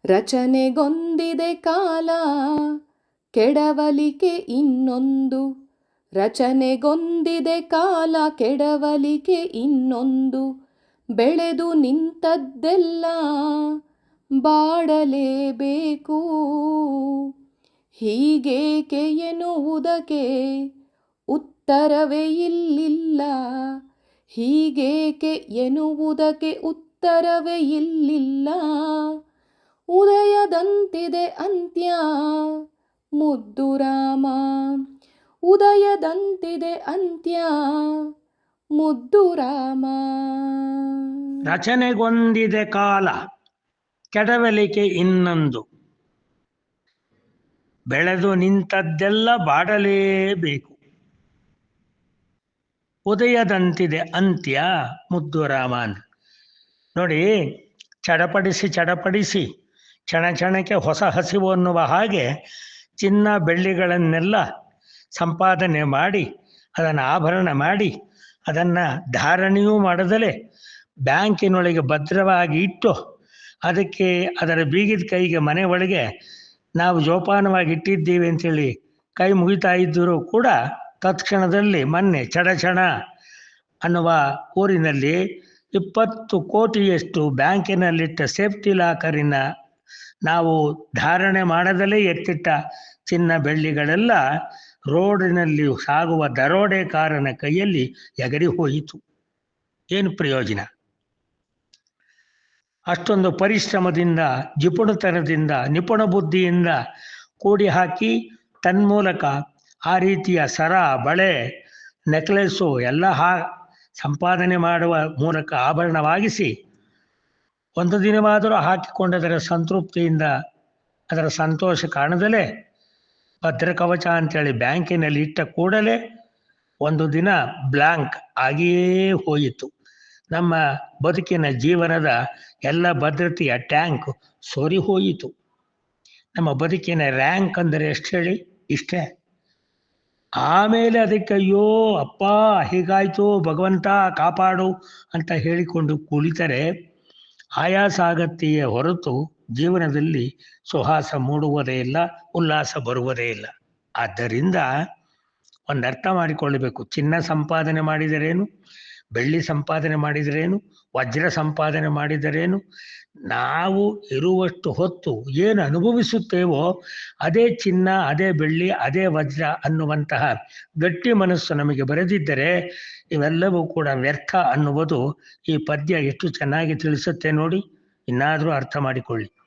ರಚನೆಗೊಂದಿದೆ ಕಾಲ ಕೆಡವಲಿಕೆ ಇನ್ನೊಂದು. ರಚನೆಗೊಂದಿದೆ ಕಾಲ ಕೆಡವಲಿಕೆ ಇನ್ನೊಂದು. ಬೆಳೆದು ನಿಂತದ್ದೆಲ್ಲ ಬಾಡಲೇಬೇಕು. ಹೀಗೇಕೆ ಎನ್ನುವುದಕ್ಕೆ ಉತ್ತರವೇ ಇಲ್ಲಿಲ್ಲ. ಹೀಗೇಕೆ ಎನ್ನುವುದಕ್ಕೆ ಉತ್ತರವೇ ಇಲ್ಲಿಲ್ಲ. ಉದಯದಂತಿದೆ ಅಂತ್ಯ ಮುದ್ದು ರಾಮ. ಉದಯದಂತಿದೆ ಅಂತ್ಯ ಮುದ್ದು ರಾಮ. ರಚನೆಗೊಂದಿದೆ ಕಾಲ ಕೆಡವಲಿಕೆ ಇನ್ನೊಂದು. ಬೆಳೆದು ನಿಂತದ್ದೆಲ್ಲ ಬಾಡಲೇಬೇಕು. ಉದಯದಂತಿದೆ ಅಂತ್ಯ ಮುದ್ದು ರಾಮನ್. ನೋಡಿ, ಚಡಪಡಿಸಿ ಕ್ಷಣಕ್ಕೆ ಹೊಸ ಹಸಿವು ಅನ್ನುವ ಹಾಗೆ ಚಿನ್ನ ಬೆಳ್ಳಿಗಳನ್ನೆಲ್ಲ ಸಂಪಾದನೆ ಮಾಡಿ ಅದನ್ನು ಆಭರಣ ಮಾಡಿ ಅದನ್ನು ಧಾರಣೆಯೂ ಮಾಡದಲೇ ಬ್ಯಾಂಕಿನೊಳಗೆ ಭದ್ರವಾಗಿ ಇಟ್ಟು ಅದಕ್ಕೆ ಅದರ ಬೀಗಿದ ಕೈಗೆ ಮನೆ ಒಳಗೆ ನಾವು ಜೋಪಾನವಾಗಿ ಇಟ್ಟಿದ್ದೀವಿ ಅಂತೇಳಿ ಕೈ ಮುಗಿತಾ ಇದ್ದರೂ ಕೂಡ ತತ್ಕ್ಷಣದಲ್ಲಿ ಮೊನ್ನೆ ಚಡಚಣ ಅನ್ನುವ ಊರಿನಲ್ಲಿ 20 ಕೋಟಿಯಷ್ಟು ಬ್ಯಾಂಕಿನಲ್ಲಿಟ್ಟ ಸೇಫ್ಟಿ ಲಾಕರಿನ ನಾವು ಧಾರಣೆ ಮಾಡದಲೇ ಎತ್ತಿಟ್ಟ ಚಿನ್ನ ಬೆಳ್ಳಿಗಳೆಲ್ಲ ರೋಡಿನಲ್ಲಿ ಸಾಗುವ ದರೋಡೆಕಾರನ ಕೈಯಲ್ಲಿ ಎಗರಿ ಹೋಯಿತು. ಏನು ಪ್ರಯೋಜನ? ಅಷ್ಟೊಂದು ಪರಿಶ್ರಮದಿಂದ, ಜಿಪುಣತನದಿಂದ, ನಿಪುಣ ಬುದ್ಧಿಯಿಂದ ಕೂಡಿ ಹಾಕಿ ತನ್ಮೂಲಕ ಆ ರೀತಿಯ ಸರ, ಬಳೆ, ನೆಕ್ಲೆಸ್ಸು ಎಲ್ಲ ಸಂಪಾದನೆ ಮಾಡುವ ಮೂಲಕ ಆಭರಣವಾಗಿಸಿ ಒಂದು ದಿನವಾದರೂ ಹಾಕಿಕೊಂಡದರ ಸಂತೃಪ್ತಿಯಿಂದ ಅದರ ಸಂತೋಷ ಕಾಣದಲೇ ಭದ್ರಕವಚ ಅಂತೇಳಿ ಬ್ಯಾಂಕಿನಲ್ಲಿ ಇಟ್ಟ ಕೂಡಲೇ ಒಂದು ದಿನ ಬ್ಲ್ಯಾಂಕ್ ಆಗಿಯೇ ಹೋಯಿತು. ನಮ್ಮ ಬದುಕಿನ ಜೀವನದ ಎಲ್ಲ ಭದ್ರತೆಯ ಟ್ಯಾಂಕ್ ಸೋರಿ ಹೋಯಿತು. ನಮ್ಮ ಬದುಕಿನ ರ್ಯಾಂಕ್ ಅಂದರೆ ಎಷ್ಟು ಹೇಳಿ? ಇಷ್ಟೇ. ಆಮೇಲೆ ಅದಕ್ಕೆ ಅಯ್ಯೋ ಅಪ್ಪ ಹೀಗಾಯ್ತು, ಭಗವಂತ ಕಾಪಾಡು ಅಂತ ಹೇಳಿಕೊಂಡು ಕುಳಿತರೆ ಆಯಾಸ ಆಗತ್ತೆಯೇ ಹೊರತು ಜೀವನದಲ್ಲಿ ಸುಹಾಸ ಮೂಡುವುದೇ ಇಲ್ಲ, ಉಲ್ಲಾಸ ಬರುವುದೇ ಇಲ್ಲ. ಆದ್ದರಿಂದ ಒಂದು ಅರ್ಥ ಮಾಡಿಕೊಳ್ಳಬೇಕು. ಚಿನ್ನ ಸಂಪಾದನೆ ಮಾಡಿದರೇನು, ಬೆಳ್ಳಿ ಸಂಪಾದನೆ ಮಾಡಿದರೇನು, ವಜ್ರ ಸಂಪಾದನೆ ಮಾಡಿದರೇನು, ನಾವು ಇರುವಷ್ಟು ಹೊತ್ತು ಏನು ಅನುಭವಿಸುತ್ತೇವೋ ಅದೇ ಚಿನ್ನ, ಅದೇ ಬೆಳ್ಳಿ, ಅದೇ ವಜ್ರ ಅನ್ನುವಂತಹ ಗಟ್ಟಿ ಮನಸ್ಸು ನಮಗೆ ಬರೆದಿದ್ದರೆ ಇವೆಲ್ಲವೂ ಕೂಡ ವ್ಯರ್ಥ ಅನ್ನುವುದು ಈ ಪದ್ಯ ಎಷ್ಟು ಚೆನ್ನಾಗಿ ತಿಳಿಸುತ್ತೆ ನೋಡಿ. ಇನ್ನಾದರೂ ಅರ್ಥ ಮಾಡಿಕೊಳ್ಳಿ.